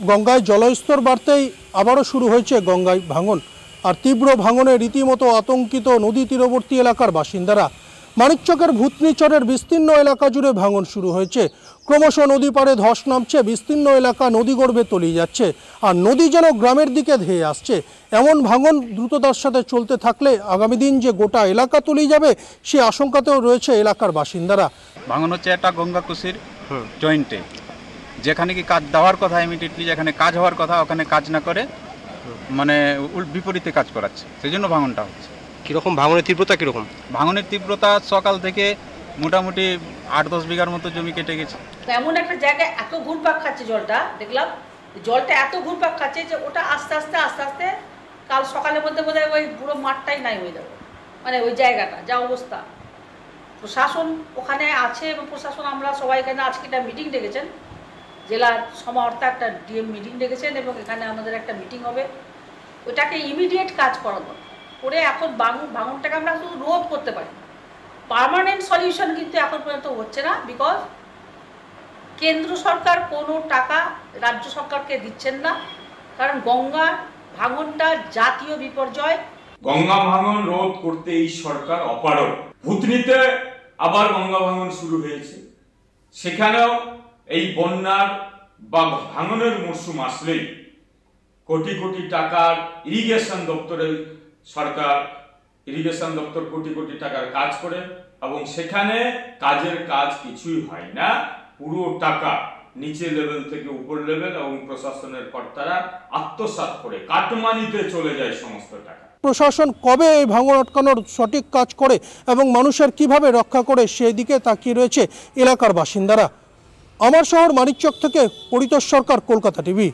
গঙ্গায় জলস্তর বাড়তেই আবারও শুরু হয়েছে গঙ্গায় ভাঙন। আর তীব্র ভাঙনে রীতিমতো আতঙ্কিত নদী তীরবর্তী এলাকার বাসিন্দারা। মানিকচকের ভূতনিচরের বিস্তীর্ণ এলাকা জুড়ে ভাঙন শুরু হয়েছে। ক্রমশ নদী পাড়ে ধস নামছে, বিস্তীর্ণ এলাকা নদীগর্ভে তলিয়ে যাচ্ছে, আর নদী যেন গ্রামের দিকে ধেয়ে আসছে। এমন ভাঙন দ্রুততার সাথে চলতে থাকলে আগামী দিন যে গোটা এলাকা তলিয়ে যাবে সে আশঙ্কাতেও রয়েছে এলাকার বাসিন্দারা। ভাঙন হচ্ছে একটা গঙ্গাকুশির জয়েন্টে, যেখানে কি কাজ দেওয়ার কথা, ইমিডিয়েটলি যেখানে কাজ হওয়ার কথা ওখানে কাজ না করে মানে বিপরীতে কাজ করাচ্ছে, সেই জন্য ভাঙনটা হচ্ছে। কীরকম ভাঙনের তীব্রতা কীরকম? ভাঙনের তীব্রতা সকাল থেকে মোটামুটি 8-10 বিঘার মতো জমি কেটে গেছে। এমন একটা জায়গায় এত ঘুরপাক খাচ্ছে জলটা, দেখলাম জলটা এত ঘুরপাক খাচ্ছে যে ওটা আস্তে আস্তে আস্তে আস্তে কাল সকালের মধ্যে বোধ হয় ওই পুরো মাঠটাই নাই হয়ে যাবে, মানে ওই জায়গাটা যা অবস্থা। প্রশাসন ওখানে আছে এবং প্রশাসন আমরা সবাই এখানে আজকে একটা মিটিং ডেকেছেন, জেলার সমাহর্তা একটা ডিএম মিটিং ডেকেছেন এবং এখানে আমাদের একটা মিটিং হবে। ওটাকে ইমিডিয়েট কাজ করা দরকার করে এখন ভাঙনটাকে আমরা শুধু রোধ করতে পারি, পার্মানেন্ট সলিউশন কিন্তু এখন পর্যন্ত হচ্ছে না। বিকজ কেন্দ্র সরকার কোনো টাকা রাজ্য সরকারকে দিচ্ছেন না, কারণ গঙ্গা ভাঙনটা জাতীয় বিপর্যয়। গঙ্গা ভাঙন রোধ করতে এই সরকার অপারগ। ভূতনিতে আবার গঙ্গা ভাঙন শুরু হয়েছে, সেখানেও এই বন্যার বা ভাঙনের মরশুম আসলেই কোটি কোটি টাকার ইরিগেশন দপ্তরের সরকার ইরিগেশন দপ্তর কোটি কোটি টাকার কাজ করে এবং সেখানে কাজের কাজ কিছুই হয় না। পুরো টাকা নিচে লেভেল থেকে উপর লেভেল এবং প্রশাসনের কর্তারা আত্মসাৎ করে কাটমানিতে চলে যায় সমস্ত টাকা। প্রশাসন কবে এই ভাঙন আটকানোর সঠিক কাজ করে এবং মানুষের কিভাবে রক্ষা করে সেই দিকে তাকিয়ে রয়েছে এলাকার বাসিন্দারা। আমার শহর মানিকচক থেকে পরিতোষ সরকার, কলকাতা টিভি।